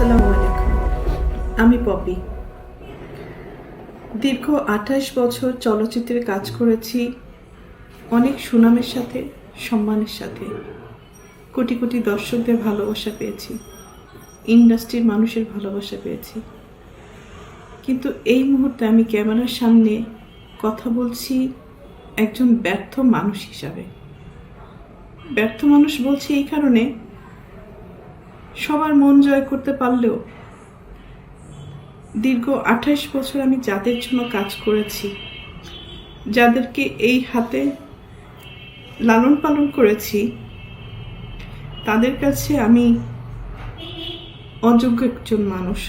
আসসালামু আলাইকুম। আমি পপি। দীর্ঘ 28 বছর চলচ্চিত্রে কাজ করেছি, অনেক সুনামের সাথে, সম্মানের সাথে। কোটি কোটি দর্শকদের ভালোবাসা পেয়েছি, ইন্ডাস্ট্রির মানুষের ভালোবাসা পেয়েছি। কিন্তু এই মুহূর্তে আমি ক্যামেরার সামনে কথা বলছি একজন ব্যর্থ মানুষ হিসাবে। ব্যর্থ মানুষ বলছি এই কারণে, সবার মন জয় করতে পারলেও দীর্ঘ 28 বছর আমি যাদের জন্য কাজ করেছি, যাদেরকে এই হাতে লালন পালন করেছি, তাদের কাছে আমি অযোগ্য একজন মানুষ।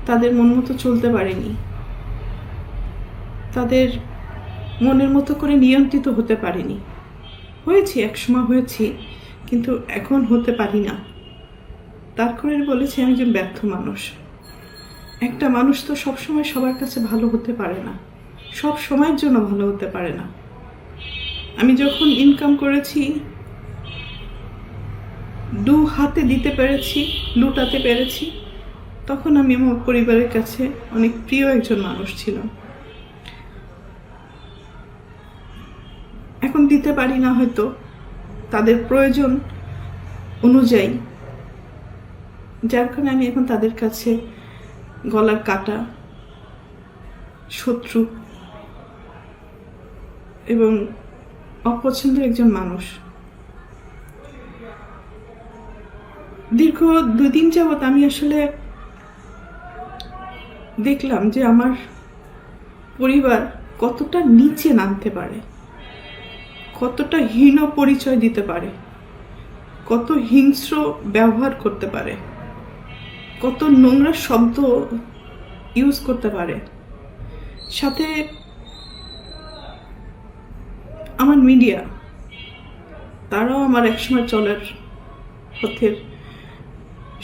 তাদের মন মতো চলতে পারিনি, তাদের মনের মতো করে নিয়ন্ত্রিত হতে পারিনি। হয়েছি, একসময় হয়েছি, কিন্তু এখন হতে পারি না। তার করে বলেছি আমি একজন ব্যর্থ মানুষ। একটা মানুষ তো সবসময় সবার কাছে ভালো হতে পারে না, সব সময়ের জন্য ভালো হতে পারে না। আমি যখন ইনকাম করেছি, দু হাতে দিতে পেরেছি, লুটাতে পেরেছি, তখন আমি আমার পরিবারের কাছে অনেক প্রিয় একজন মানুষ ছিলাম। এখন দিতে পারি না, হয়তো তাদের প্রয়োজন অনুযায়ী, যার কারণে আমি এখন তাদের কাছে গলার কাটা, শত্রু এবং অপছন্দের একজন মানুষ। দীর্ঘ 2 দিন যাবৎ আমি আসলে দেখলাম যে আমার পরিবার কতটা নিচে নামতে পারে, কতটা হীন পরিচয় দিতে পারে, কত হিংস্র ব্যবহার করতে পারে, কত নোংরা শব্দ ইউজ করতে পারে। সাথে আমার মিডিয়া, তারাও আমার একসময় চলার পথের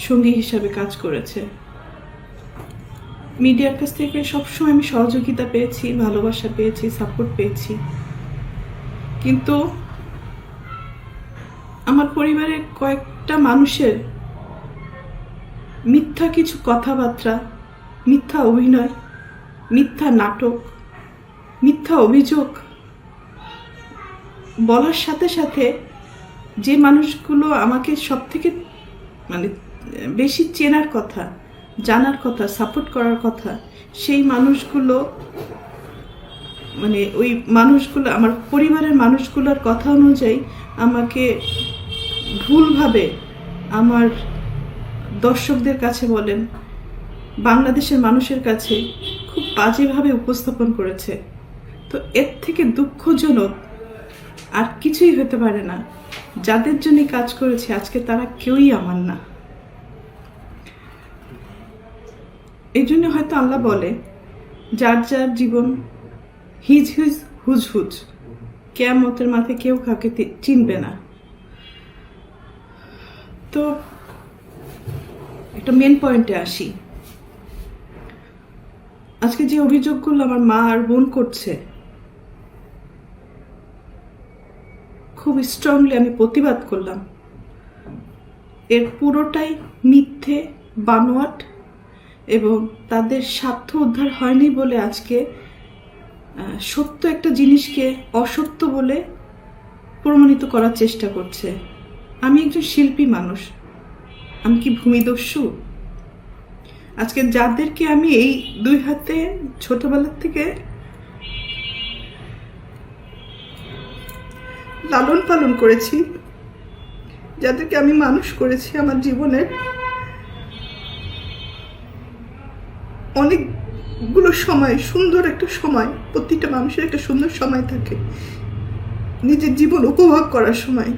সঙ্গী হিসাবে কাজ করেছে। মিডিয়ার কাছ থেকে সবসময় আমি সহযোগিতা পেয়েছি, ভালোবাসা পেয়েছি, সাপোর্ট পেয়েছি। কিন্তু আমার পরিবারের কয়েকটা মানুষের মিথ্যা কিছু কথাবার্তা, মিথ্যা অভিনয়, মিথ্যা নাটক, মিথ্যা অভিযোগ বলার সাথে সাথে যে মানুষগুলো আমাকে সব থেকে বেশি চেনার কথা, জানার কথা, সাপোর্ট করার কথা, সেই মানুষগুলো ওই মানুষগুলো, আমার পরিবারের মানুষগুলোর কথা অনুযায়ী আমাকে ভুলভাবে আমার দর্শকদের কাছে বলেন, বাংলাদেশের মানুষের কাছে খুব বাজেভাবে উপস্থাপন করেছে। তো এর থেকে দুঃখজনক আর কিছুই হতে পারে না। যাদের জন্য কাজ করেছে আজকে তারা কেউই আমার না। এই জন্য হয়তো আল্লাহ বলে, যার যার জীবন হিজ হিজ হুজ হুজ, কিয়ামতের মাঠে কেউ কাউকে চিনবে না। তো একটা মেন পয়েন্টে আসি। আজকে যে অভিযোগগুলো আমার মা আর বোন করছে, খুব স্ট্রংলি আমি প্রতিবাদ করলাম। এর পুরোটাই মিথ্যে, বানোয়াট, এবং তাদের স্বার্থ উদ্ধার হয়নি বলে আজকে সত্য একটা জিনিসকে অসত্য বলে প্রমাণিত করার চেষ্টা করছে। আমি একজন শিল্পী মানুষ, আমি কি ভূমিদস্যু? আজকে যাদেরকে আমি এই 2 হাতে ছোটবেলার থেকে লালন পালন করেছি, যাদেরকে আমি মানুষ করেছি, আমার জীবনের অনেকগুলো সময়, সুন্দর একটা সময়, প্রতিটা মানুষের একটা সুন্দর সময় থাকে নিজের জীবন উপভোগ করার সময়।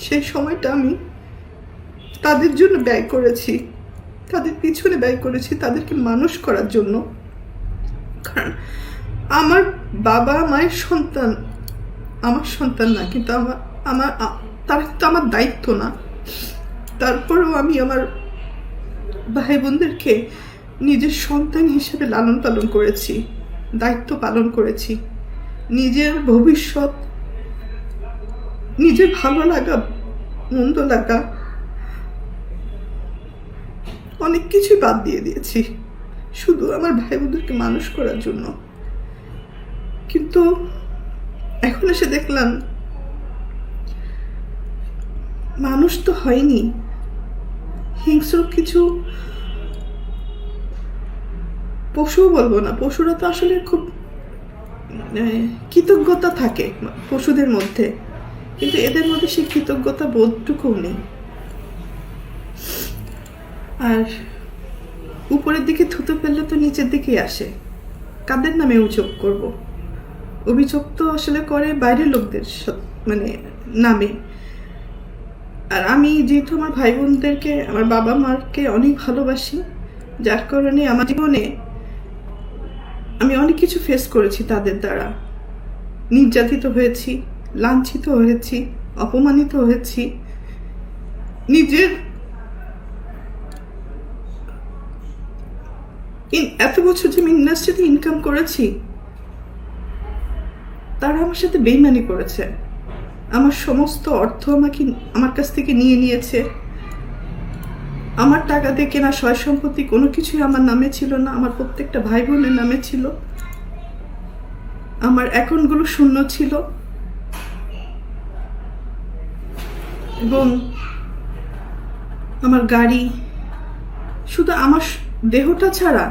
সেই সময়টা আমি তাদের জন্য ব্যয় করেছি, তাদের পিছনে ব্যয় করেছি, তাদেরকে মানুষ করার জন্য। কারণ আমার বাবা মায়ের সন্তান আমার সন্তান না, কিন্তু তারা তো আমার দায়িত্ব না। তারপরেও আমি আমার ভাই বোনদেরকে নিজের সন্তান হিসেবে লালন পালন করেছি, দায়িত্ব পালন করেছি। নিজের ভবিষ্যৎ, নিজের ভালো লাগা, মন্দ লাগা অনেক কিছুই বাদ দিয়ে দিয়েছি শুধু আমার ভাই বোনদেরকে মানুষ করার জন্য। কিন্তু এখন এসে দেখলাম মানুষ তো হয়নি, হিংস্র কিছু পশুও বলবো না, পশুরা তো আসলে খুব কৃতজ্ঞতা থাকে পশুদের মধ্যে, কিন্তু এদের মধ্যে সেই কৃতজ্ঞতা বোধটুকুও নেই। আর উপরের দিকে থুতু ফেললে তো নিচের দিকেই আসে। কাদের নামে অভিযোগ করব? অভিযোগ তো আসলে করে বাইরের লোকদের মানে নামে। আর আমি যেহেতু আমার ভাই বোনদেরকে, আমার বাবা মাকে অনেক ভালোবাসি, যার কারণে আমার জীবনে আমি অনেক কিছু ফেস করেছি তাদের দ্বারা। নির্যাতিত হয়েছি, লাঞ্ছিত হয়েছি, অপমানিত হয়েছি। নিজের এত বছর যে আমি ইন্ডাস্ট্রিতে ইনকাম করেছি, তারা আমার সাথে বেইমানি করেছে। আমার সমস্ত অর্থ আমার কাছ থেকে নিয়ে নিয়েছে। আমার টাকা দিয়ে কেনা সয় সম্পত্তি কোনো কিছুই আমার নামে ছিল না, আমার প্রত্যেকটা ভাই বোনের নামে ছিল। আমার অ্যাকাউন্টগুলো শূন্য ছিল এবং আমার গাড়ি, শুধু আমার দেহটা ছাড়া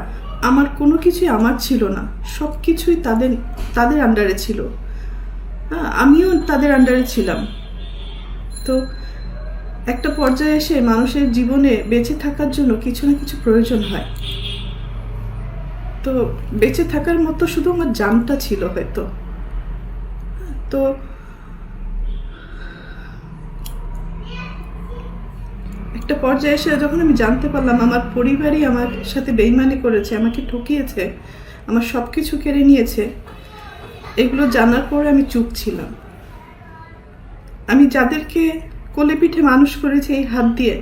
আমার কোনো কিছুই আমার ছিল না। সব কিছুই তাদের আন্ডারে ছিল। আমিও তাদের আন্ডারে ছিলাম। তো একটা পর্যায়ে এসে মানুষের জীবনে বেঁচে থাকার জন্য কিছু না কিছু প্রয়োজন হয়। তো বেঁচে থাকার মতো শুধু আমার জানটা ছিল হয়তো। তো একটা পর্যায়ে এসে যখন আমি জানতে পারলাম আমার পরিবারই আমার সাথে বেইমানি করেছে, আমাকে ঠকিয়েছে, আমার সব কিছু কেড়ে নিয়েছে, এগুলো জানার পরে আমি চুপ ছিলাম। আমি যাদেরকে কোলে পিঠে মানুষ করেছি এই হাত দিয়ে,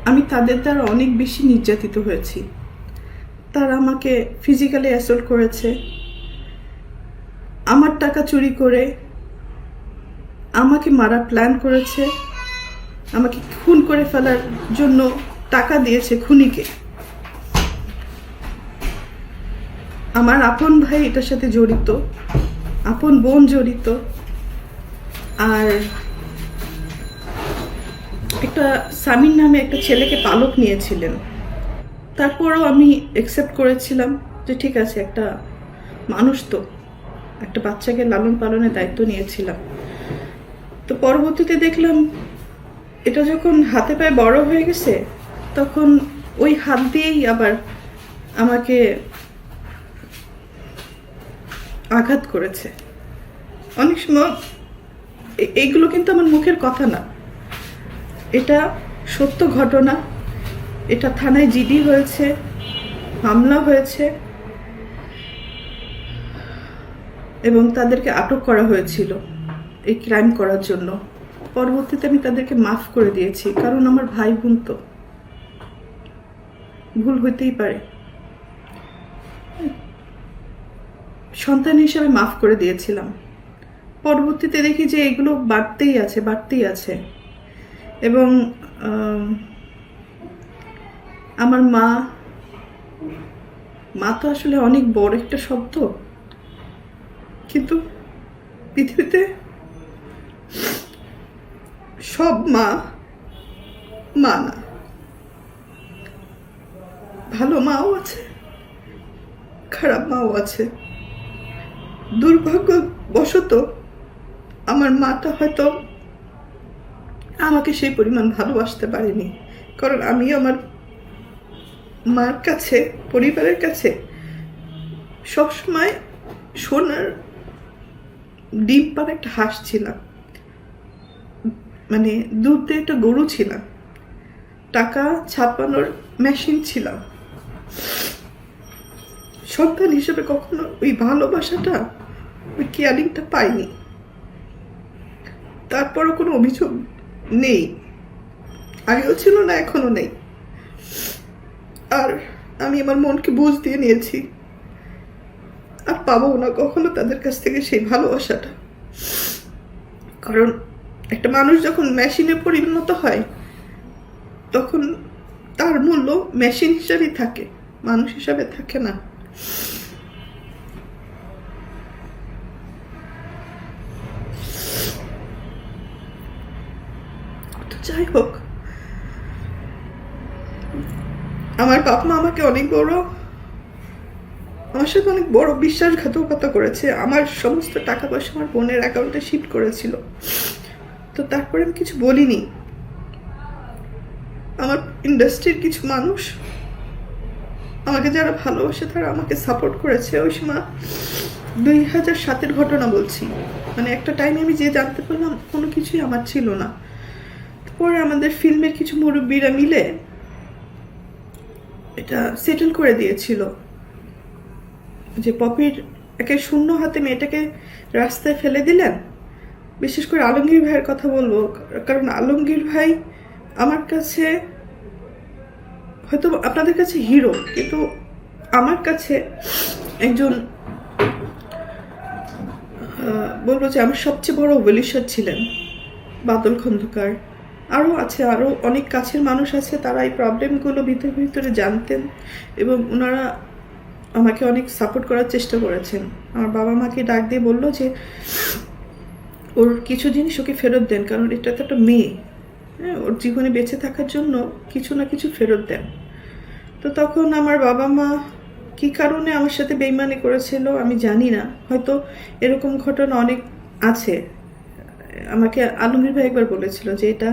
আমি তাদের দ্বারা অনেক বেশি নির্যাতিত হয়েছি। তারা আমাকে ফিজিক্যালি অ্যাসল্ট করেছে, আমার টাকা চুরি করে আমাকে মারার প্ল্যান করেছে, আমাকে খুন করে ফেলার জন্য টাকা দিয়েছে খুনিকে। আমার আপন ভাই এটার সাথে জড়িত, আপন বোন জড়িত। আর একটা সামিন নামে একটা ছেলেকে পালক নিয়েছিলেন। তারপরেও আমি অ্যাকসেপ্ট করেছিলাম যে ঠিক আছে, একটা মানুষ তো, একটা বাচ্চাকে লালন পালনের দায়িত্ব নিয়েছিলাম। তো পরবর্তীতে দেখলাম এটা যখন হাতে পায়ে বড় হয়ে গেছে, তখন ওই হাত দিয়েই আবার আমাকে আঘাত করেছে। অনেক সময় এইগুলো কিন্তু আমার মুখের কথা না, এটা সত্য ঘটনা। এটা থানায় জিডি হয়েছে, মামলা হয়েছে এবং তাদেরকে আটক করা হয়েছিল এই ক্রাইম করার জন্য। পরবর্তীতে আমি তাদেরকে মাফ করে দিয়েছি, কারণ আমার ভাই বোন তো, ভুল হইতেই পারে। সন্তান হিসেবে মাফ করে দিয়েছিলাম। পরবর্তীতে দেখি যে এগুলো বাড়তেই আছে। এবং আমার মা তো আসলে অনেক বড় একটা শব্দ, কিন্তু পৃথিবীতে সব মা না। ভালো মাও আছে, খারাপ মাও আছে। দুর্ভাগ্যবশত আমার মাটা হয়তো আমাকে সেই পরিমাণ ভালোবাসতে পারেনি, কারণ আমি আমার মার কাছে, পরিবারের কাছে সবসময় সোনার ডিম পার একটা হাঁস ছিলাম, মানে দুধ দিয়ে একটা গরু ছিলাম, টাকা ছাপানোর মেশিন ছিলাম। সন্তান হিসেবে কখনো ওই ভালোবাসাটা, ওই কেয়ারিংটা পাইনি। তারপরও কোনো অভিযোগ নেই, আগেও ছিল না, এখনো নেই। আর আমি আমার মনকে বুঝ দিয়ে নিয়েছি, আর পাবো না কখনো তাদের কাছ থেকে সেই ভালোবাসাটা। কারণ একটা মানুষ যখন মেশিনে পরিণত হয়, তখন তার মূল্য মেশিন হিসাবেই থাকে, মানুষ হিসাবে থাকে না। তো যাই হোক, আমার বাপ মা আমাকে আমার সাথে অনেক বড় বিশ্বাসঘাতকতা করেছে। আমার সমস্ত টাকা পয়সা আমার বোনের অ্যাকাউন্টে শিফট করেছিল। তো তারপরে আমি কিছু বলিনি। আমার ইন্ডাস্ট্রির কিছু মানুষ আমাকে যারা ভালোবাসে তারা আমাকে সাপোর্ট করেছে। ওই সময় 2007-এর ঘটনা বলছি, মানে একটা টাইমে আমি যে জানতে পারলাম কোনো কিছুই আমার ছিল না। পরে আমাদের ফিল্মের কিছু মুরব্বীরা মিলে এটা সেটেল করে দিয়েছিল যে পপির একে শূন্য হাতে মেয়েটাকে রাস্তায় ফেলে দিলেন। বিশেষ করে আলমগীর ভাইয়ের কথা বলবো, কারণ আলমগীর ভাই আমার কাছে হয়তো আপনাদের কাছে হিরো, কিন্তু আমার কাছে একজন বলবো যে আমার সবচেয়ে বড় ওয়েলিশার ছিলেন বাদল খন্দকার। আরও অনেক কাছের মানুষ আছে, তারা এই প্রবলেমগুলো ভিতরে জানতেন এবং ওনারা আমাকে অনেক সাপোর্ট করার চেষ্টা করেছেন। আমার বাবা মাকে ডাক দিয়ে বললো যে ওর কিছু জিনিস ওকে ফেরত দেন, কারণ এটা তো একটা মেয়ে, হ্যাঁ, ওর জীবনে বেঁচে থাকার জন্য কিছু না কিছু ফেরত দেন। তো তখন আমার বাবা মা কী কারণে আমার সাথে বেইমানি করেছিল আমি জানি না, হয়তো এরকম ঘটনা অনেক আছে। আমাকে আলমগীর ভাই একবার বলেছিল যে এটা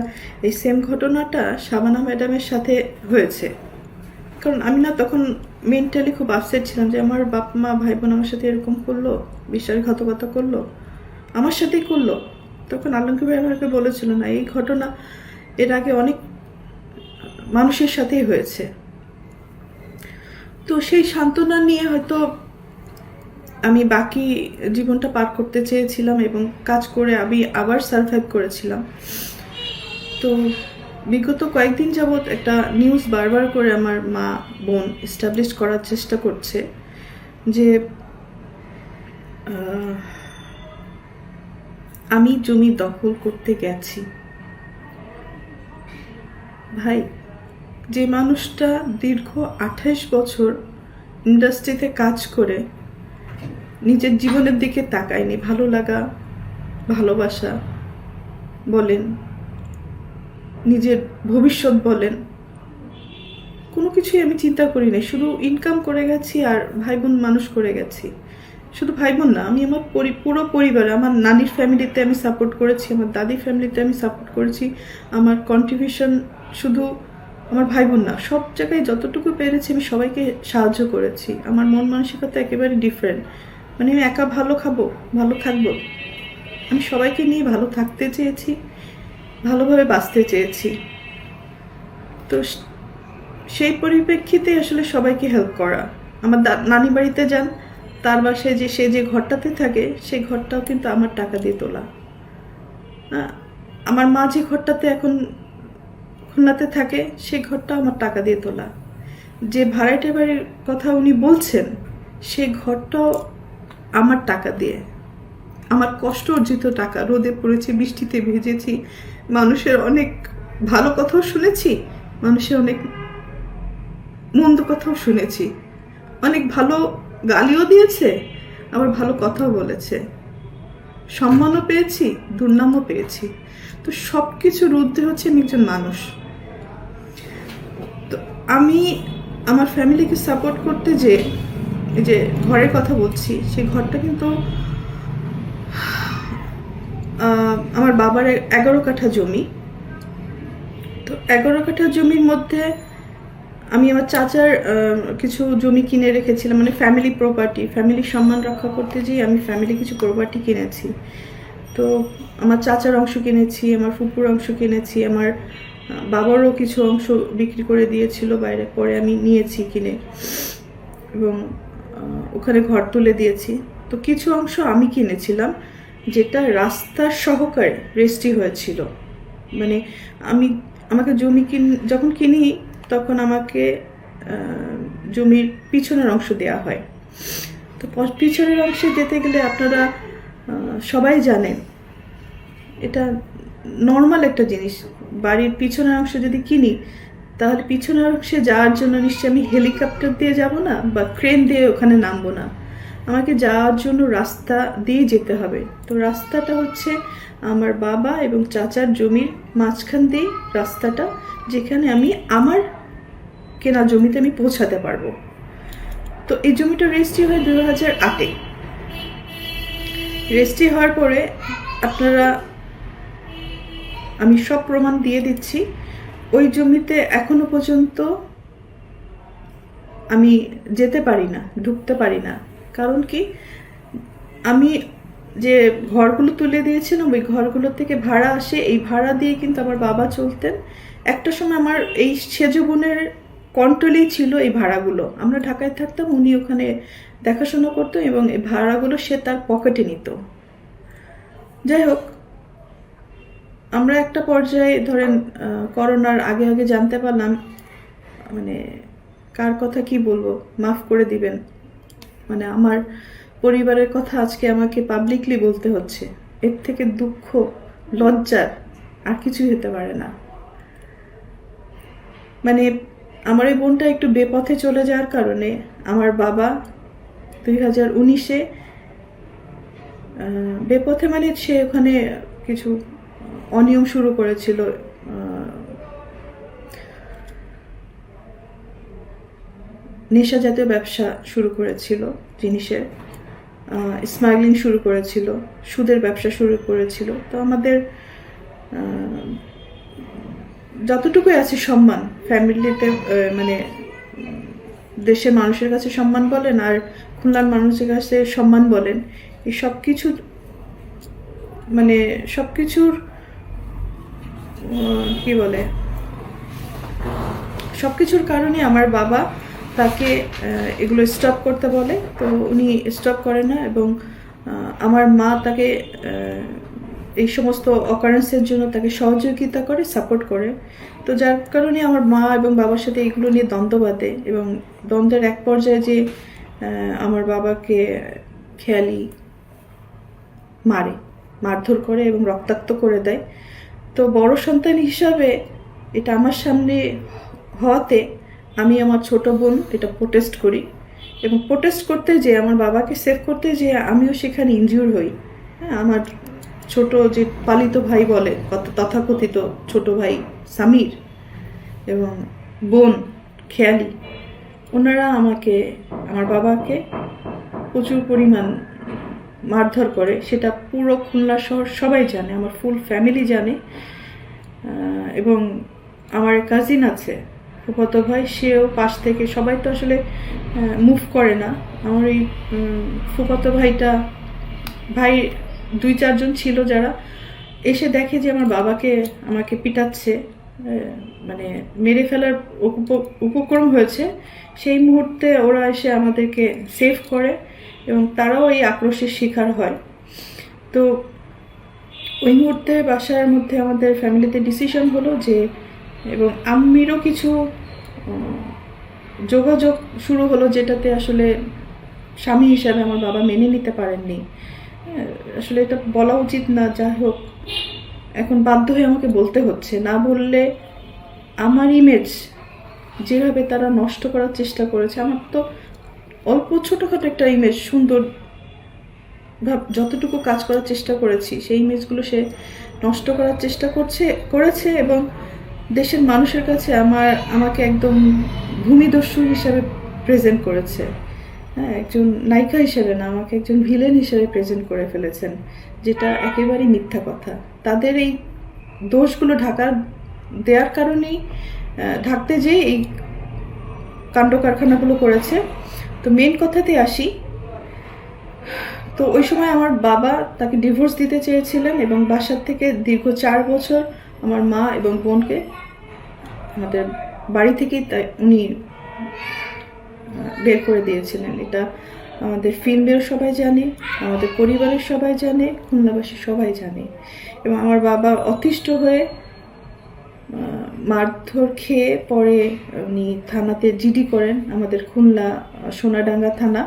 এই সেম ঘটনাটা শাবানা ম্যাডামের সাথে হয়েছে। কারণ আমি না তখন মেন্টালি খুব আপসেট ছিলাম যে আমার বাপ মা ভাই বোন আমার সাথে এরকম করলো, বিশ্বাসঘাতকতা করলো, আমার সাথেই করলো। তখন আলমগীর ভাই আমাকে বলেছিল না, এই ঘটনা এর আগে অনেক মানুষের সাথেই হয়েছে। তো সেই সান্ত্বনা নিয়ে হয়তো আমি বাকি জীবনটা পার করতে চেয়েছিলাম এবং কাজ করে আমি আবার সারভাইভ করেছিলাম। তো বিগত কয়েকদিন যাবৎ একটা নিউজ বারবার করে আমার মা বোন এস্টাবলিশ করার চেষ্টা করছে যে আমি জমি দখল করতে গেছি। ভাই, যে মানুষটা দীর্ঘ 28 বছর ইন্ডাস্ট্রিতে কাজ করে নিজের জীবনের দিকে তাকায়নি, ভালো লাগা ভালোবাসা বলেন, নিজের ভবিষ্যৎ বলেন, কোনো কিছুই আমি চিন্তা করি না, শুধু ইনকাম করে গেছি আর ভাই বোন মানুষ করে গেছি। শুধু ভাই বোন না, আমি আমার পুরো পরিবার, আমার নানির ফ্যামিলিতে আমি সাপোর্ট করেছি, আমার দাদির ফ্যামিলিতে আমি সাপোর্ট করেছি। আমার কন্ট্রিবিউশন শুধু আমার ভাই বোন না, সব জায়গায় যতটুকু পেরেছি আমি সবাইকে সাহায্য করেছি। আমার মন মানসিকতা একেবারে ডিফারেন্ট, মানে আমি একা ভালো খাবো, ভালো থাকবো, আমি সবাইকে নিয়ে ভালো থাকতে চেয়েছি, ভালোভাবে বাঁচতে চেয়েছি। তো সেই পরিপ্রেক্ষিতে আসলে সবাইকে হেল্প করা। আমার নানি বাড়িতে যান, তার বাসায় যে সে যে ঘরটাতে থাকে সেই ঘরটাও কিন্তু আমার টাকা দিয়ে তোলা। আমার মা যে ঘরটাতে এখন খুলনাতে থাকে সেই ঘরটাও আমার টাকা দিয়ে তোলা। যে ভাড়াটে বাড়ির কথা উনি বলছেন সেই ঘরটাও আমার টাকা দিয়ে, আমার কষ্ট অর্জিত টাকা। রোদে পড়েছি, বৃষ্টিতে ভিজেছি, মানুষের অনেক ভালো কথাও শুনেছি, মানুষের অনেক মন্দ কথাও শুনেছি, অনেক ভালো গালিও দিয়েছে, আবার ভালো কথাও বলেছে, সম্মানও পেয়েছি, দুর্নামও পেয়েছি। তো সব কিছুর ঊর্ধ্বে হচ্ছে আমি একজন মানুষ। তো আমি আমার ফ্যামিলিকে সাপোর্ট করতে যে এই যে ঘরের কথা বলছি, সেই ঘরটা কিন্তু আমার বাবার 11 কাঠা জমি। তো 11 কাঠা জমির মধ্যে আমি আমার চাচার কিছু জমি কিনে রেখেছিলাম, মানে ফ্যামিলি প্রপার্টি, ফ্যামিলির সম্মান রক্ষা করতে যেয়ে আমি ফ্যামিলি কিছু প্রপার্টি কিনেছি। তো আমার চাচার অংশ কিনেছি, আমার ফুপুর অংশ কিনেছি, আমার বাবারও কিছু অংশ বিক্রি করে দিয়েছিল বাইরে, পরে আমি নিয়েছি কিনে এবং ওখানে ঘর তুলে দিয়েছি। তো কিছু অংশ আমি কিনেছিলাম যেটা রাস্তার সহকারে রেজিস্ট্রি হয়েছিল, মানে আমাকে জমি যখন কিনি তখন আমাকে জমির পিছনের অংশ দেওয়া হয়। তো পিছনের অংশে যেতে গেলে আপনারা সবাই জানেন এটা নর্মাল একটা জিনিস, বাড়ির পিছনের অংশ যদি কিনি তাহলে পিছনের অংশে যাওয়ার জন্য নিশ্চয়ই আমি হেলিকপ্টার দিয়ে যাব না বা ক্রেন দিয়ে ওখানে নামবো না, আমাকে যাওয়ার জন্য রাস্তা দিয়ে যেতে হবে। তো রাস্তাটা হচ্ছে আমার বাবা এবং চাচার জমির মাঝখান দিয়ে রাস্তাটা, যেখানে আমি আমার কেনা জমিতে আমি পৌঁছাতে পারবো। তো এই জমিটা রেজিস্ট্রি হয় 2008-এ। রেজিস্ট্রি হওয়ার পরে আপনারা, আমি সব প্রমাণ দিয়ে দিচ্ছি, ওই জমিতে এখনো পর্যন্ত আমি যেতে পারি না, ঢুকতে পারি না। কারণ কি, আমি যে ঘরগুলো তুলে দিয়েছিলাম ওই ঘরগুলো থেকে ভাড়া আসে, এই ভাড়া দিয়ে কিন্তু আমার বাবা চলতেন। একটা সময় আমার এই সেজ বোনের কন্ট্রোলেই ছিল এই ভাড়াগুলো। আমরা ঢাকায় থাকতাম, উনি ওখানে দেখাশোনা করতো এবং এই ভাড়াগুলো সে তার পকেটে নিত। যাই হোক, আমরা একটা পর্যায়ে ধরেন করোনার আগে আগে জানতে পারলাম, মানে কার কথা কি বলবো, মাফ করে দিবেন, মানে আমার পরিবারের কথা আজকে আমাকে পাবলিকলি বলতে হচ্ছে। এর থেকে দুঃখ, লজ্জার আর কিছুই হতে পারে না। মানে আমার এই বোনটা একটু বেপথে চলে যাওয়ার কারণে আমার বাবা 2019-এ বেপথে, মানে সে ওখানে কিছু অনিয়ম শুরু করেছিল, নেশা জাতীয় ব্যবসা শুরু করেছিল, জিনিসের স্মাগলিং শুরু করেছিল, সুদের ব্যবসা শুরু করেছিল। তো আমাদের যতটুকুই আছে সম্মান ফ্যামিলিতে, মানে দেশের মানুষের কাছে সম্মান বলেন আর খুলনার মানুষের কাছে সম্মান বলেন, এই সব কিছু, মানে সব কিছুর কি বলে, সব কিছুর কারণে আমার বাবা তাকে এগুলো স্টপ করতে বলে। তো উনি স্টপ করে না এবং আমার মা তাকে এই সমস্ত অকারেন্সের জন্য তাকে সহযোগিতা করে, সাপোর্ট করে। তো যার কারণে আমার মা এবং বাবার সাথে এগুলো নিয়ে দ্বন্দ্ব বাঁধে এবং দ্বন্দ্বের এক পর্যায়ে যে আমার বাবাকে খেয়ালি মারধর করে এবং রক্তাক্ত করে দেয়। তো বড় সন্তান হিসাবে এটা আমার সামনে হওয়াতে আমি আমার ছোট বোন এটা প্রোটেস্ট করি এবং প্রোটেস্ট করতে যে আমার বাবাকে সেভ করতে যে আমিও সেখানে ইনজিউর হই। হ্যাঁ, আমার ছোট যে পালিত ভাই বলে, তথাকথিত ছোট ভাই সামির এবং বোন খেয়ালি, ওনারা আমাকে, আমার বাবাকে প্রচুর পরিমাণ মারধর করে। সেটা পুরো খুলনা শহর সবাই জানে, আমার ফুল ফ্যামিলি জানে। এবং আমার কাজিন আছে, ফুফাতো ভাই, সেও পাশ থেকে, সবাই তো আসলে মুভ করে না। আমার এই ফুফাতো ভাইটা, ভাই 2-4 জন ছিল যারা এসে দেখে যে আমার বাবাকে আমাকে পিটাচ্ছে, মানে মেরে ফেলার উপক্রম হয়েছে। সেই মুহূর্তে ওরা এসে আমাদেরকে সেভ করে এবং তারাও এই আক্রোশের শিকার হয়। তো ওই মুহূর্তে বাসার মধ্যে আমাদের ফ্যামিলিতে ডিসিশন হলো যে, এবং আম্মিরও কিছু যোগাযোগ শুরু হলো যেটাতে আসলে স্বামী হিসাবে আমার বাবা মেনে নিতে পারেননি। আসলে এটা বলা উচিত না, যাই হোক এখন বাধ্য হয়ে আমাকে বলতে হচ্ছে। না বললে আমার ইমেজ যেভাবে তারা নষ্ট করার চেষ্টা করেছে, আমার তো অল্প ছোটোখাটো একটা ইমেজ, সুন্দর যতটুকু কাজ করার চেষ্টা করেছি সেই ইমেজগুলো সে নষ্ট করার চেষ্টা করেছে এবং দেশের মানুষের কাছে আমাকে একদম ভূমিদস্যু হিসেবে প্রেজেন্ট করেছে। হ্যাঁ, একজন নায়িকা হিসেবে না, আমাকে একজন ভিলেন হিসেবে প্রেজেন্ট করে ফেলেছেন, যেটা একেবারেই মিথ্যা কথা। তাদের এই দোষগুলো দেওয়ার কারণেই, ঢাকতে যেয়ে এই কাণ্ড কারখানাগুলো করেছে। তো মেন কথাতে আসি। তো ওই সময় আমার বাবা তাকে ডিভোর্স দিতে চেয়েছিলেন এবং বাসার থেকে দীর্ঘ 4 বছর আমার মা এবং বোনকে আমাদের বাড়ি থেকেই উনি বের করে দিয়েছিলেন। এটা আমাদের ফিল্মের সবাই জানে, আমাদের পরিবারের সবাই জানে, খুলনাবাসী সবাই জানে। এবং আমার বাবা অতিষ্ঠ হয়ে মারধর খেয়ে পরে উনি থানাতে জিডি করেন, আমাদের খুলনা সোনাডাঙ্গা থানা।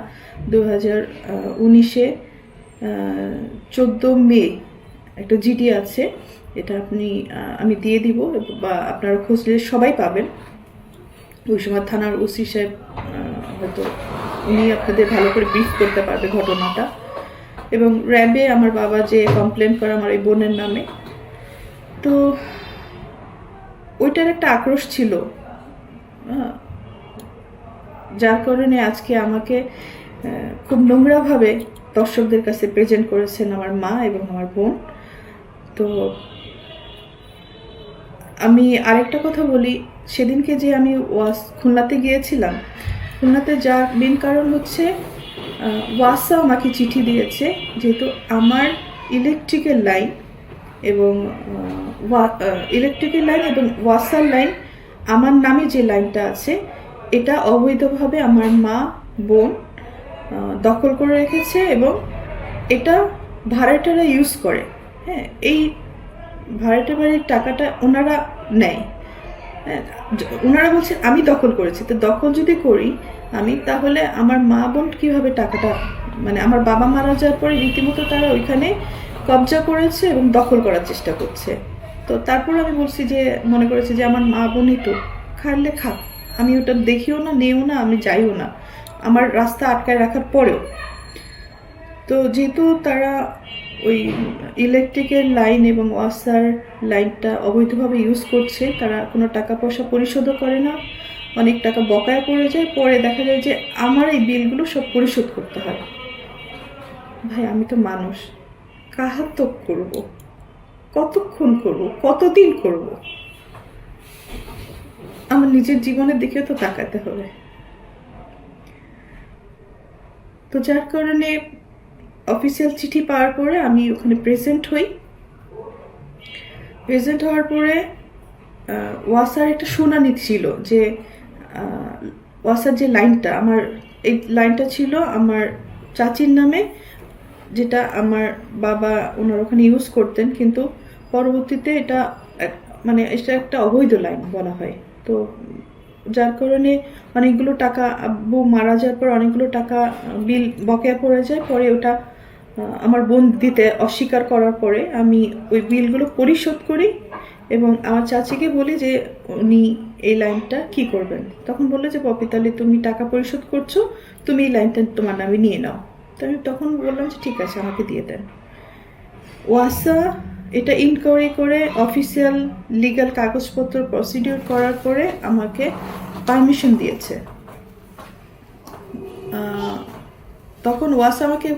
2019-এ 14 মে একটা জিডি আছে, এটা আমি দিয়ে দিব বা আপনারা খুঁজলে সবাই পাবেন। ওই সময় থানার ওসি সাহেব হয়তো উনি আপনাদের ভালো করে ব্রিফ করতে পারবে ঘটনাটা। এবং র্যাবে আমার বাবা যে কমপ্লেন করে আমার এই বোনের নামে, তো ওইটার একটা আক্রোশ ছিল, যার কারণে আজকে আমাকে খুব নোংরাভাবে দর্শকদের কাছে প্রেজেন্ট করেছেন আমার মা এবং আমার বোন। তো আমি আরেকটা কথা বলি, সেদিনকে যে আমি খুলনাতে গিয়েছিলাম, খুলনাতে যার মেন কারণ হচ্ছে ওয়াসা আমাকে চিঠি দিয়েছে, যেহেতু আমার ইলেকট্রিক্যাল লাইন এবং ওয়াসার লাইন আমার নামে যে লাইনটা আছে এটা অবৈধভাবে আমার মা বোন দখল করে রেখেছে এবং এটা ভাড়াটারা ইউজ করে। হ্যাঁ, এই ভাড়াটা বাড়ির টাকাটা ওনারা নেয়। হ্যাঁ, ওনারা বলছে আমি দখল করেছি, তো দখল যদি করি আমি, তাহলে আমার মা বোন কীভাবে টাকাটা, মানে আমার বাবা মারা যাওয়ার পরে রীতিমতো তারা ওইখানে কবজা করেছে এবং দখল করার চেষ্টা করছে। তো তারপর আমি বলছি যে, মনে করেছি যে আমার মা বোনই তো, খাইলে খাক, আমি ওটা দেখিও না, নেও না, আমি যাইও না, আমার রাস্তা আটকায় রাখার পরেও। তো যেহেতু তারা ওই ইলেকট্রিকের লাইন এবং ওয়াসার লাইনটা অবৈধভাবে ইউজ করছে, তারা কোনো টাকা পয়সা পরিশোধও করে না, অনেক টাকা বকেয়া পড়ে যায়, পরে দেখা যায় যে আমার এই বিলগুলো সব পরিশোধ করতে হয়। ভাই, আমি তো মানুষ, কাহাতক করব, কতক্ষণ করব, কতদিন করব? আমার নিজের জীবনের দিকেও তো তাকাতে হবে। তো যার কারণে অফিসিয়াল চিঠি পাওয়ার পরে আমি ওখানে প্রেজেন্ট হই। প্রেজেন্ট হওয়ার পরে ওয়াসার একটা শুনানি ছিল যে ওয়াসার যে লাইনটা, আমার এই লাইনটা ছিল আমার চাচির নামে, যেটা আমার বাবা ওনার ওখানে ইউজ করতেন, কিন্তু পরবর্তীতে এটা মানে এটা একটা অবৈধ লাইন বলা হয়। তো যার কারণে অনেকগুলো টাকা, আব্বু মারা যাওয়ার পর অনেকগুলো টাকা বিল বকেয়া পড়ে যায়। পরে ওটা আমার বোন দিতে অস্বীকার করার পরে আমি ওই বিলগুলো পরিশোধ করি এবং আমার চাচিকে বলি যে উনি এই লাইনটা কি করবেন। তখন বললো যে পপি, তাহলে তুমি টাকা পরিশোধ করছো, তুমি এই লাইনটা তোমার নামে নিয়ে নাও। তো আমি তখন বললাম যে ঠিক আছে, আমাকে দিয়ে দেন। ওয়াসা এটা ইনকোয়ারি করে অফিসিয়াল লিগ্যাল কাগজপত্র প্রসিডিউর করার পরে আমাকে পারমিশন দিয়েছে। তখন ওয়াসা আমাকে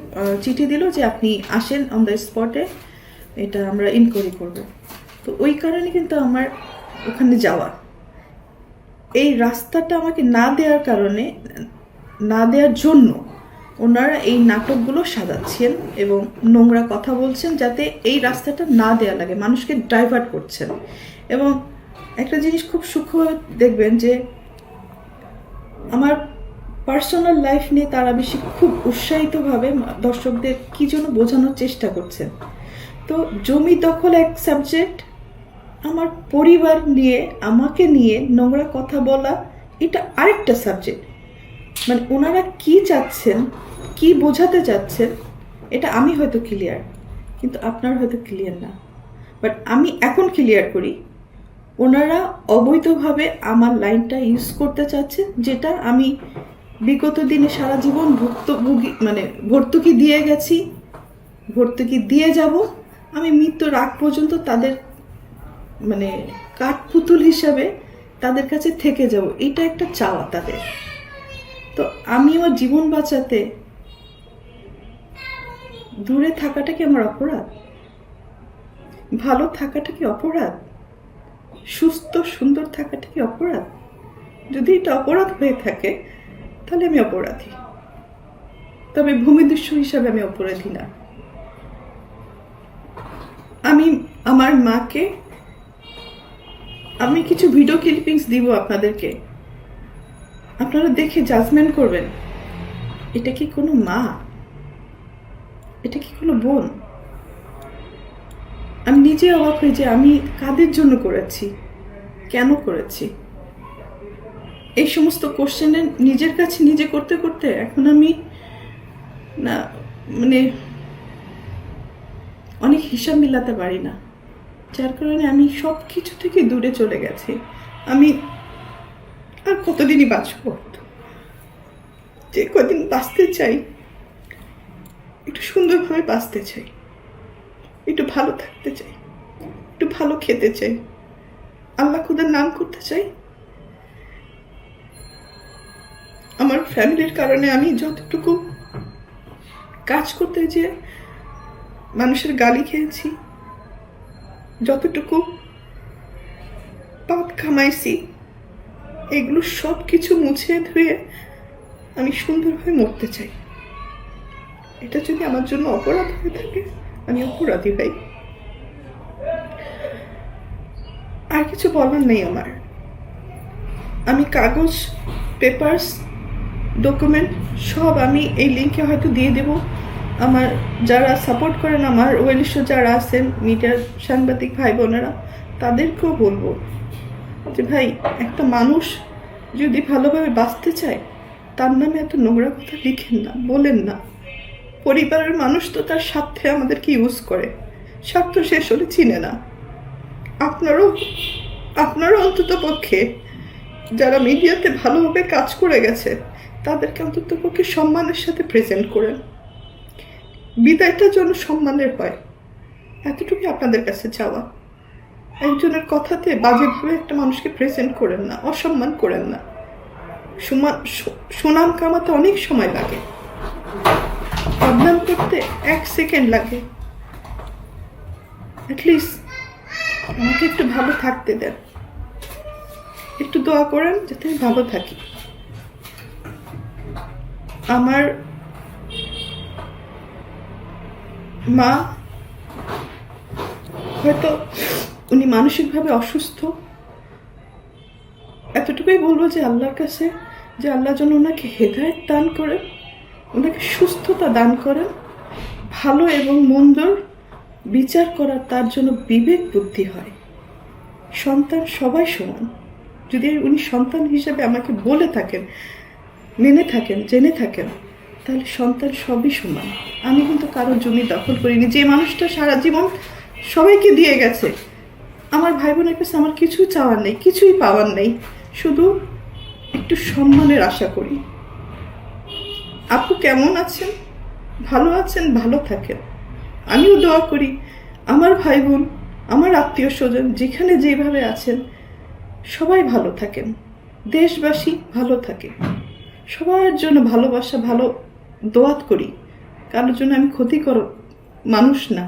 চিঠি দিল যে আপনি আসেন অন দ্য স্পটে, এটা আমরা ইনকোয়ারি করব। তো ওই কারণে কিন্তু আমার ওখানে যাওয়া। এই রাস্তাটা আমাকে না দেওয়ার কারণে, না দেওয়ার জন্য ওনারা এই নাটকগুলো সাজাচ্ছেন এবং নোংরা কথা বলছেন যাতে এই রাস্তাটা না দেওয়া লাগে, মানুষকে ডাইভার্ট করছেন। এবং একটা জিনিস খুব সূক্ষ্ম দেখবেন যে আমার পার্সোনাল লাইফ নিয়ে তারা বেশি খুব উৎসাহিতভাবে দর্শকদের কি জন্য বোঝানোর চেষ্টা করছেন। তো জমি দখল এক সাবজেক্ট, আমার পরিবার নিয়ে, আমাকে নিয়ে নোংরা কথা বলা এটা আরেকটা সাবজেক্ট। মানে ওনারা কি চাচ্ছেন, কি বোঝাতে চাচ্ছেন, এটা আমি হয়তো ক্লিয়ার, কিন্তু আপনার হয়তো ক্লিয়ার না। বাট আমি এখন ক্লিয়ার করি, ওনারা অবৈধভাবে আমার লাইনটা ইউজ করতে চাচ্ছেন, যেটা আমি বিগত দিনে সারা জীবন ভর্তুকি দিয়ে গেছি, ভর্তুকি দিয়ে যাব, আমি মৃত্যুর আগ পর্যন্ত তাদের মানে কাঠপুতুল হিসাবে তাদের কাছে থেকে যাব, এটা একটা চাওয়া তাদের। তো আমি আমার জীবন বাঁচাতে দূরে থাকাটা কি আমার অপরাধ? ভালো থাকাটা কি অপরাধ? সুস্থ সুন্দর থাকাটা কি অপরাধ? যদি এটা অপরাধ হয়ে থাকে তাহলে আমি অপরাধী, তবে ভূমিদস্যু হিসাবে আমি অপরাধী না। আমি আমার মাকে, আমি কিছু ভিডিও ক্লিপিংস দিব আপনাদেরকে, আপনারা দেখে জাজমেন্ট করবেন, এটা কি কোনো মা? এটা কি কোনো বোন? আমি নিজে অবাক হই যে আমি কাদের জন্য করেছি, কেন করেছি। এই সমস্ত কোশ্চেনের নিজের কাছে নিজে করতে করতে এখন আমি না মানে অনেক হিসাব মিলাতে পারি না, যার কারণে আমি সব কিছু থেকে দূরে চলে গেছি। আমি আর কতদিনই বাঁচব, যে কদিন বাঁচতে চাই একটু সুন্দরভাবে বাঁচতে চাই, একটু ভালো থাকতে চাই, একটু ভালো খেতে চাই, আল্লাহ খুদার নাম করতে চাই। আমার ফ্যামিলির কারণে আমি যতটুকু কাজ করতে যেয়ে মানুষের গালি খেয়েছি, যতটুকু পাপ কামাইছি, এগুলো সব কিছু মুছে ধুয়ে আমি সুন্দরভাবে মরতে চাই। এটা যদি আমার জন্য অপরাধ হয়ে থাকে, আমি অপরাধী ভাই। আর কিছু বলার নেই আমার। আমি কাগজ, পেপারস, ডকুমেন্ট সব আমি এই লিঙ্কে হয়তো দিয়ে দেব। আমার যারা সাপোর্ট করেন, আমার ওয়েলিশ যারা আছেন, মিডিয়ার সাংবাদিক ভাই বোনেরা, তাদেরকেও বলবো যে ভাই, একটা মানুষ যদি ভালোভাবে বাঁচতে চায়, তার নামে এত নোংরা কথা লিখেন না, বলেন না। পরিবারের মানুষ তো তার স্বার্থে আমাদেরকে ইউজ করে, স্বার্থ শেষ হলে চিনে না। আপনারও অন্তত পক্ষে যারা মিডিয়াতে ভালোভাবে কাজ করে গেছে, তাদেরকে অন্তত পক্ষে সম্মানের সাথে প্রেজেন্ট করেন। বিদায়টা যেন সম্মানের হয়, এতটুকু আপনাদের কাছে চাওয়া। একজনের কথাতে বাজেভাবে একটা মানুষকে প্রেজেন্ট করেন না, অসম্মান করেন না। সুনাম কামাতে অনেক সময় লাগে, বদনাম করতে 1 সেকেন্ড লাগে। অ্যাটলিস্ট আমাকে একটু ভালো থাকতে দেন, একটু দোয়া করেন যাতে আমি ভালো থাকি। আমার মা হয়তো উনি মানসিকভাবে অসুস্থ, এতটুকুই বলবো যে আল্লাহর কাছে, যে আল্লাহ যেন ওনাকে হেদায়েত দান করেন, ওনাকে সুস্থতা দান করেন, ভালো এবং মন্দর বিচার করার তার জন্য বিবেক বুদ্ধি হয়। সন্তান সবাই সমান। যদি উনি সন্তান হিসেবে আমাকে বলে থাকেন, মেনে থাকেন, জেনে থাকেন, তাহলে সন্তান সবই সমান। আমি কিন্তু কারো জমি দখল করিনি। যে মানুষটা সারা জীবন সবাইকে দিয়ে গেছে, আমার ভাই বোনের কাছে আমার কিছু চাওয়ার নেই, কিছুই পাওয়ার নেই, শুধু একটু সম্মানের আশা করি। আপু কেমন আছেন? ভালো আছেন? ভালো থাকেন। আমিও দোয়া করি আমার ভাই বোন, আমার আত্মীয় স্বজন যেখানে যেভাবে আছেন, সবাই ভালো থাকেন, দেশবাসী ভালো থাকে। সবার জন্য ভালোবাসা, ভালো দোয়াত করি। কারোর জন্য আমি ক্ষতিকর মানুষ না।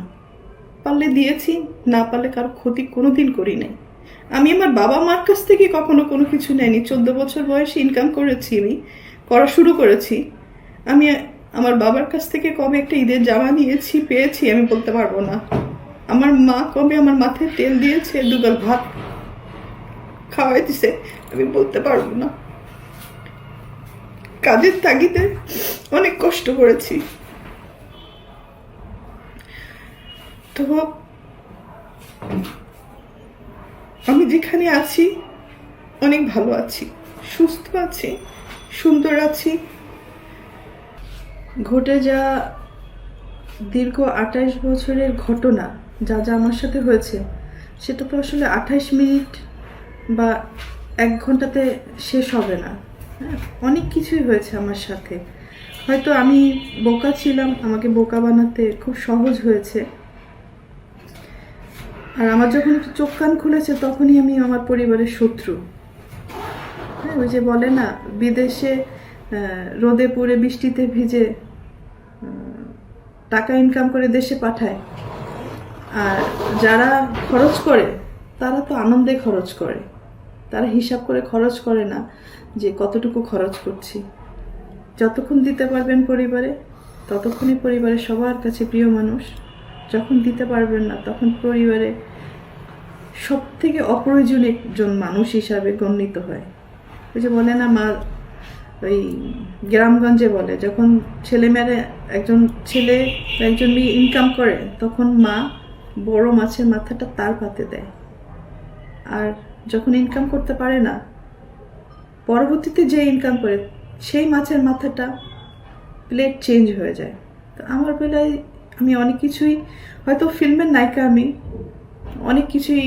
পারলে দিয়েছি, না পারলে কারো ক্ষতি কোনোদিন করি নাই। আমি আমার বাবা মার কাছ থেকে কখনো কোনো কিছু নেয়নি। 14 বছর বয়সে ইনকাম করেছি, আমি করা শুরু করেছি। আমি আমার বাবার কাছ থেকে কবে একটা ঈদের জামা নিয়েছি, পেয়েছি, আমি বলতে পারবো না। আমার মা কবে আমার মাথায় তেল দিয়েছে, দুগাল ভাত খাওয়াই দিছে, আমি বলতে পারবো না। কাজের তাগিদে অনেক কষ্ট করেছি। তো আমি যেখানে আছি অনেক ভালো আছি, সুস্থ আছি, সুন্দর আছি। ঘটে যা দীর্ঘ 28 বছরের ঘটনা, যা যা আমার সাথে হয়েছে, সেটা তো আসলে 28 মিনিট বা 1 ঘন্টাতে শেষ হবে না। অনেক কিছুই হয়েছে আমার সাথে। হয়তো আমি বোকা ছিলাম, আমাকে বোকা বানাতে খুব সহজ হয়েছে। আর আমার যখন একটু চোখ কান খুলেছে, তখনই আমি আমার পরিবারের শত্রু। হ্যাঁ, ওই যে বলে না, বিদেশে রোদে পুড়ে বৃষ্টিতে ভিজে টাকা ইনকাম করে দেশে পাঠায়, আর যারা খরচ করে তারা তো আনন্দে খরচ করে, তারা হিসাব করে খরচ করে না যে কতটুকু খরচ করছি। যতক্ষণ দিতে পারবেন পরিবারে, ততক্ষণই পরিবারের সবার কাছে প্রিয় মানুষ। যখন দিতে পারবেন না, তখন পরিবারে সব থেকে অপ্রয়োজনীয় একজন মানুষ হিসাবে গণ্যিত হয়। ওই যে বলে না, মা ওই গ্রামগঞ্জে বলে, যখন ছেলেমেয়েরা, একজন ছেলে একজন মেয়ে ইনকাম করে, তখন মা বড় মাছের মাথাটা তার পাতে দেয়। আর যখন ইনকাম করতে পারে না, পরবর্তীতে যে ইনকাম করে, সেই মাছের মাথাটা প্লেট চেঞ্জ হয়ে যায়। তো আমার বেলায় আমি অনেক কিছুই, হয়তো ফিল্মের নায়িকা, আমি অনেক কিছুই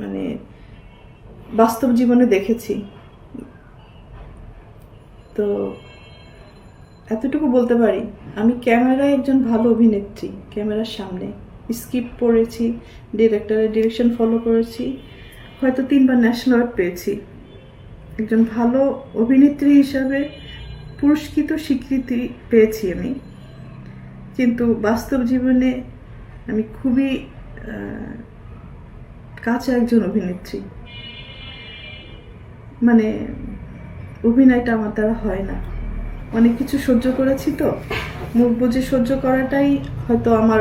মানে বাস্তব জীবনে দেখেছি। তো এতটুকু বলতে পারি, আমি ক্যামেরায় একজন ভালো অভিনেত্রী। ক্যামেরার সামনে স্ক্রিপ্ট পড়েছি, ডিরেক্টরের ডিরেকশন ফলো করেছি, হয়তো 3বার ন্যাশনাল অ্যাওয়ার্ড পেয়েছি। একজন ভালো অভিনেত্রী হিসাবে পুরস্কৃত স্বীকৃতি পেয়েছি আমি। কিন্তু বাস্তব জীবনে আমি খুবই কাঁচা একজন অভিনেত্রী। মানে অভিনয়টা আমার দ্বারা হয় না। অনেক কিছু সহ্য করেছি, তো মুখ বুজে সহ্য করাটাই হয়তো আমার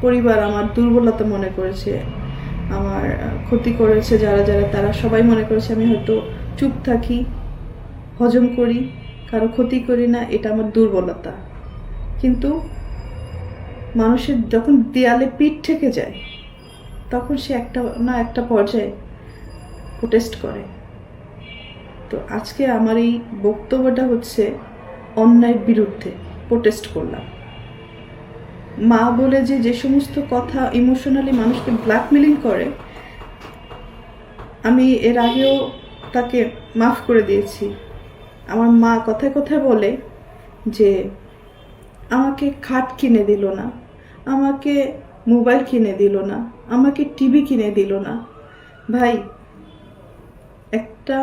পরিবার আমার দুর্বলতা মনে করেছে, আমার ক্ষতি করেছে যারা যারা, তারা সবাই মনে করেছে আমি হয়তো চুপ থাকি, হজম করি, কারো ক্ষতি করি না, এটা আমার দুর্বলতা। কিন্তু মানুষের যখন দেয়ালে পিঠ ঠেকে যায়, তখন সে একটা না একটা পর্যায়ে প্রোটেস্ট করে। তো আজকে আমার এই বক্তব্যটা হচ্ছে অন্যায়ের বিরুদ্ধে প্রোটেস্ট করলাম। মা বলে যে সমস্ত কথা ইমোশনালি মানুষকে ব্ল্যাকমেলিং করে, আমি এর আগেও তাকে মাফ করে দিয়েছি। আমার মা কথায় কথায় বলে যে আমাকে খাট কিনে দিল না, আমাকে মোবাইল কিনে দিল না, আমাকে টিভি কিনে দিল না। ভাই, একটা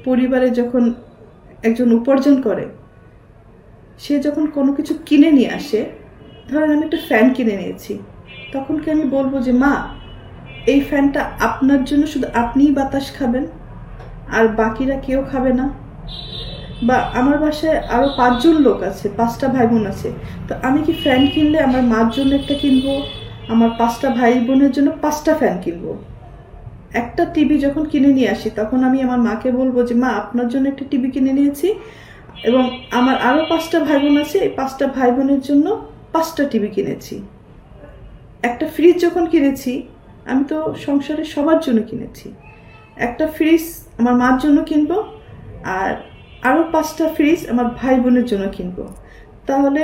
পরিবারে যখন একজন উপার্জন করে, সে যখন কোনো কিছু কিনে নিয়ে আসে, ধরেন আমি একটা ফ্যান কিনে নিয়েছি, তখন কি আমি বলবো যে মা এই ফ্যানটা আপনার জন্য শুধু আপনিই বাতাস খাবেন আর বাকিরা কেউ খাবে না? বা আমার বাসায় আরও 5 জন লোক আছে, 5টা ভাই বোন আছে, তো আমি কি ফ্যান কিনলে আমার মার জন্য একটা কিনবো, আমার 5টা ভাই বোনের জন্য 5টা ফ্যান কিনবো? একটা টিভি যখন কিনে নিয়ে আসি, তখন আমি আমার মাকে বলবো যে মা আপনার জন্য একটা টিভি কিনে নিয়েছি এবং আমার আরও 5টা ভাই বোন আছে, এই 5টা ভাই বোনের জন্য 5টা টিভি কিনেছি। একটা ফ্রিজ যখন কিনেছি, আমি তো সংসারে সবার জন্য কিনেছি। একটা ফ্রিজ আমার মার জন্য কিনবো আর আরও 5টা ফ্রিজ আমার ভাই বোনের জন্য কিনবো। তাহলে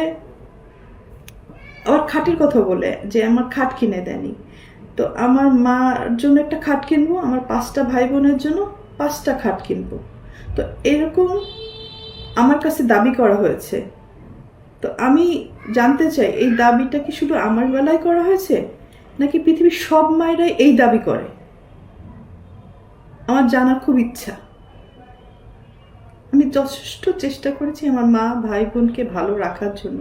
আবার খাটের কথা বলে যে আমার খাট কিনে দেয়নি, তো আমার মার জন্য একটা খাট কিনবো, আমার 5টা ভাই বোনের জন্য 5টা খাট কিনবো। তো এরকম আমার কাছে দাবি করা হয়েছে। তো আমি জানতে চাই এই দাবিটা কি শুধু আমার বেলায় করা হয়েছে, নাকি পৃথিবীর সব মায়েরাই এই দাবি করে? আমার জানার খুব ইচ্ছা। আমি যথেষ্ট চেষ্টা করেছি আমার মা ভাই বোনকে ভালো রাখার জন্য।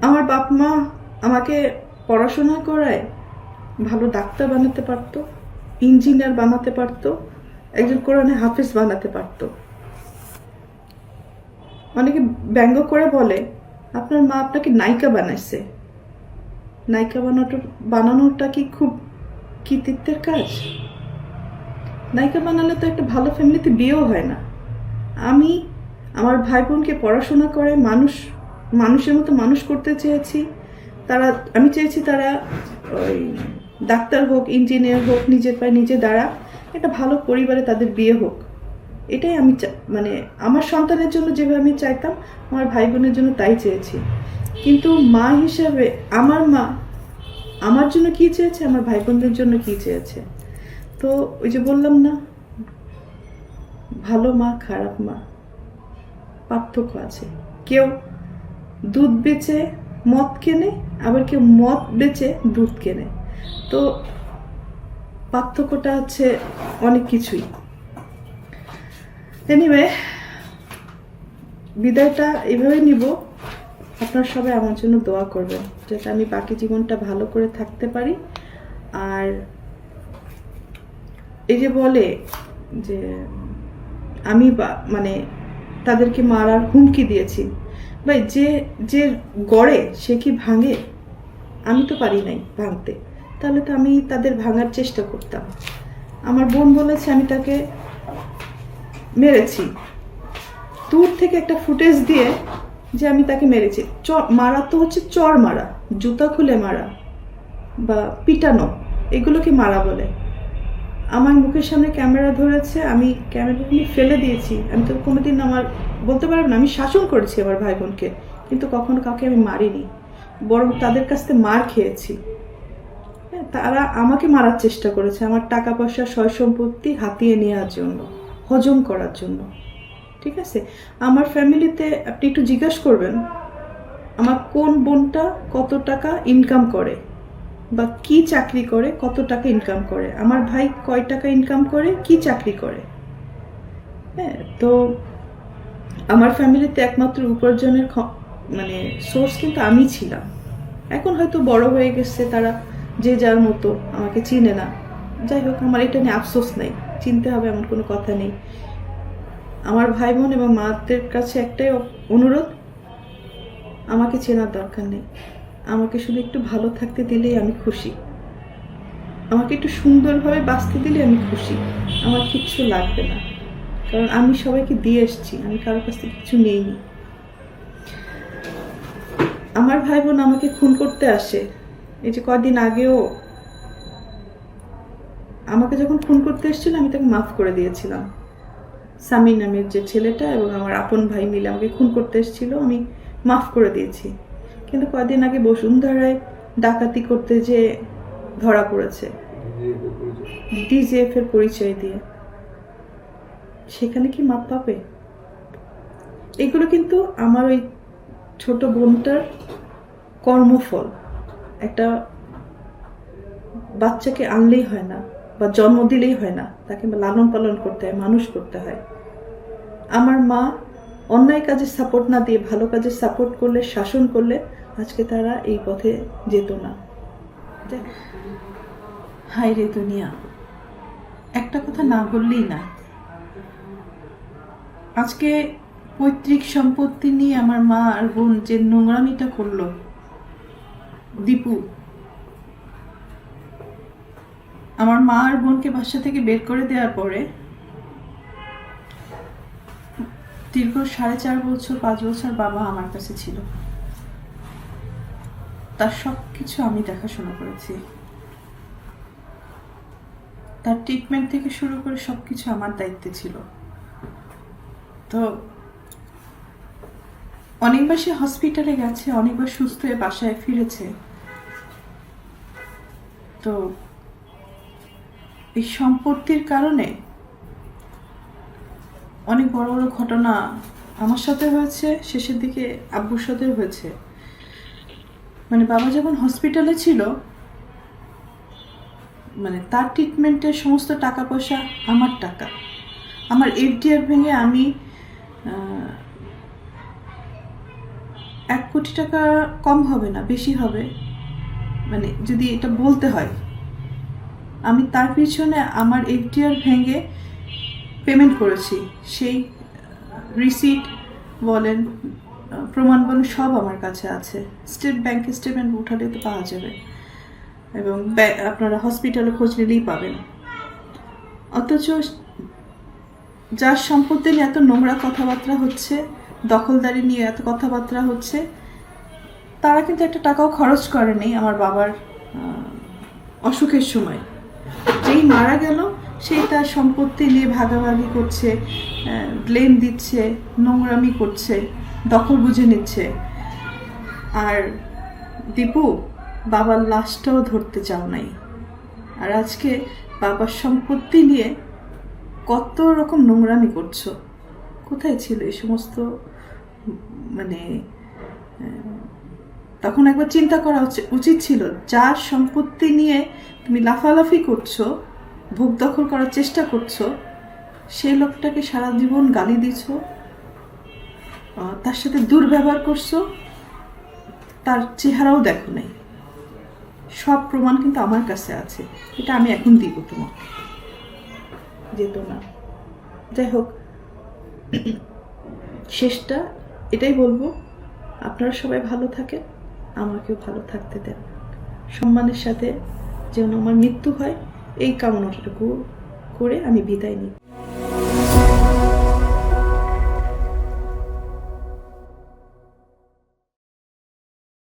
আমার বাপ মা আমাকে পড়াশোনা করায় ভালো ডাক্তার বানাতে পারতো, ইঞ্জিনিয়ার বানাতে পারতো, একজন কোরআনে হাফেজ বানাতে পারতো। অনেকে ব্যঙ্গ করে বলে আপনার মা আপনাকে নায়িকা বানাইছে। নায়িকা বানানোটা কি খুব কৃতিত্বের কাজ? নায়িকা বানালে তো একটা ভালো ফ্যামিলিতে বিয়েও হয় না। আমি আমার ভাই বোনকে পড়াশোনা করে মানুষের মতো মানুষ করতে চেয়েছি। আমি চেয়েছি তারা ওই ডাক্তার হোক, ইঞ্জিনিয়ার হোক, নিজের পায়ে নিজে দাঁড়া, একটা ভালো পরিবারে তাদের বিয়ে হোক। এটাই আমি মানে আমার সন্তানের জন্য যেভাবে আমি চাইতাম, আমার ভাই বোনের জন্য তাই চেয়েছি। কিন্তু মা হিসাবে আমার মা আমার জন্য কি চেয়েছে, আমার ভাই বোনদের জন্য কি চেয়েছে। তো ওই যে বললাম না, ভালো মা খারাপ মা পার্থক্য আছে। কেউ দুধ বেচে মদ কেনে, আবার কেউ মদ বেচে দুধ কেনে। তো পার্থক্যটা হচ্ছে অনেক কিছুই। এনিওয়ে, বিদায়টা এইভাবে নিব। আপনারা সবাই আমার জন্য দোয়া করবেন যাতে আমি বাকি জীবনটা ভালো করে থাকতে পারি। আর এই যে বলে যে আমি মানে তাদেরকে মারার হুমকি দিয়েছি, ভাই যে গড়ে সে কি ভাঙে? আমি তো পারি নাই ভাঙতে, তাহলে তো আমি তাদের ভাঙার চেষ্টা করতাম। আমার বোন বলেছে আমি তাকে মেরেছি, দূর থেকে একটা ফুটেজ দিয়ে যে আমি তাকে মেরেছি। মারা তো হচ্ছে চর মারা, জুতা খুলে মারা বা পিটানো, এগুলোকে মারা বলে। আমার মুখের সামনে ক্যামেরা ধরেছে, আমি ক্যামেরা নিয়ে ফেলে দিয়েছি। আমি তো কোনোদিন আমার বলতে পারবো না আমি শাসন করেছি আমার ভাই বোনকে, কিন্তু কখনো কাউকে আমি মারিনি, বরং তাদের কাছ থেকে মার খেয়েছি। হ্যাঁ, তারা আমাকে মারার চেষ্টা করেছে আমার টাকা পয়সা সয় সম্পত্তি হাতিয়ে নেওয়ার জন্য, হজম করার জন্য। ঠিক আছে, আমার ফ্যামিলিতে আপনি একটু জিজ্ঞাসা করবেন আমার কোন বোনটা কত টাকা ইনকাম করে বা কি চাকরি করে, কত টাকা ইনকাম করে, আমার ভাই কয় টাকা ইনকাম করে, কি চাকরি করে। হ্যাঁ, তো আমার ফ্যামিলিতে একমাত্র উপার্জনের মানে সোর্স কিন্তু আমি ছিলাম। এখন হয়তো বড় হয়ে গেছে তারা, যে যার মতো, আমাকে চিনে না। যাই হোক, আমার এটা নিয়ে আফসোস নেই, চিনতে হবে এমন কোনো কথা নেই। আমার ভাই বোন এবং মাদের কাছে একটাই অনুরোধ, আমাকে চেনার দরকার নেই, আমাকে শুধু একটু ভালো থাকতে দিলেই আমি খুশি, আমাকে একটু সুন্দরভাবে বাঁচতে দিলে আমি খুশি, আমার কিচ্ছু লাগবে না। কারণ আমি সবাইকে দিয়ে এসেছি, আমি কারোর কাছ থেকে কিছু নেইনি। আমার ভাই বোন আমাকে খুন করতে আসে, এই যে কদিন আগেও আমাকে যখন খুন করতে এসেছিল আমি তাকে মাফ করে দিয়েছিলাম। সামি নামের যে ছেলেটা এবং আমার আপন ভাই মিলে আমাকে খুন করতে এসেছিল, আমি মাফ করে দিয়েছি। কিন্তু কদিন আগে বসুন্ধরায় ডাকাতি করতে যে ধরা পড়েছে ডিজিএফ এর পরিচয় দিয়ে, সেখানে কি মাপ পাবে? এগুলো কিন্তু আমার ওই ছোট বোনটার কর্মফল। একটা বাচ্চাকে আনলেই হয় না বা জন্ম দিলেই হয় না, তাকে লালন পালন করতে হয়, মানুষ করতে হয়। আমার মা অন্যায় কাজে সাপোর্ট না দিয়ে ভালো কাজে সাপোর্ট করলে, শাসন করলে আজকে তারা এই পথে যেত না। হায় রে দুনিয়া, একটা কথা না বললেই না। আজকে পৈতৃক সম্পত্তি নিয়ে আমার মা আর বোন যে নোংরামিটা করলো, দীপু আমার মা আর বোনকে বাসা থেকে বের করে দেওয়ার পরে দীর্ঘ 4.5 বছর 5 বছর বাবা আমার কাছে ছিল। তার সবকিছু আমি দেখাশোনা করেছি, তার ট্রিটমেন্ট থেকে শুরু করে সবকিছু আমার দায়িত্বে ছিল। তো অনেকবার সে হসপিটালে গেছে, অনেকবার সুস্থ হয়ে বাসায় ফিরেছে। তো এই সম্পত্তির কারণে অনেক বড় বড় ঘটনা আমার সাথে হয়েছে, শেষের দিকে আব্বুর সাথে হয়েছে। মানে বাবা যখন হসপিটালে ছিল, মানে তার ট্রিটমেন্টের সমস্ত টাকা পয়সা আমার টাকা। আমার এফডিআর ভেঙে আমি 1 কোটি টাকা কম হবে না, বেশি হবে, মানে যদি এটা বলতে হয়। আমি তার পিছনে আমার এফডিআর ভেঙে পেমেন্ট করেছি, সেই রিসিট বলেন, প্রমাণ বলেন, সব আমার কাছে আছে। স্টেট ব্যাংকে স্টেটমেন্ট উঠালে তো পাওয়া যাবে, এবং আপনারা হসপিটালে খোঁজ নিলেই পাবেন। অথচ যার সম্পত্তি নিয়ে এত নোংরা কথাবার্তা হচ্ছে, দখলদারি নিয়ে এত কথাবার্তা হচ্ছে, তারা কিন্তু একটা টাকাও খরচ করেনি আমার বাবার অসুখের সময়। যেই মারা গেল সেই তার সম্পত্তি নিয়ে ভাগাভাগি করছে, ব্লেম দিচ্ছে, নোংরামি করছে, দখল বুঝে নিচ্ছে। আর দীপু, বাবার লাশটাও ধরতে চাও নাই। আর আজকে বাবার সম্পত্তি নিয়ে কত রকম নোংরামি করছো। কোথায় ছিল এই সমস্ত? মানে তখন একবার চিন্তা করা উচিত ছিল, যার সম্পত্তি নিয়ে তুমি লাফালাফি করছো, ভোগ দখল করার চেষ্টা করছো, সেই লোকটাকে সারা জীবন গালি দিছ, তার সাথে দুর্ব্যবহার করছো, তার চেহারাও দেখো নাই। সব প্রমাণ কিন্তু আমার কাছে আছে, এটা আমি এখন দিব তোমাকে, যেত না। যাই হোক, শেষটা এটাই বলবো, আপনারা সবাই ভালো থাকেন, আমাকেও ভালো থাকতে দেন, সম্মানের সাথে যেন আমার মৃত্যু হয়, এই কামনাটুকু করে আমি বিদায় নিই।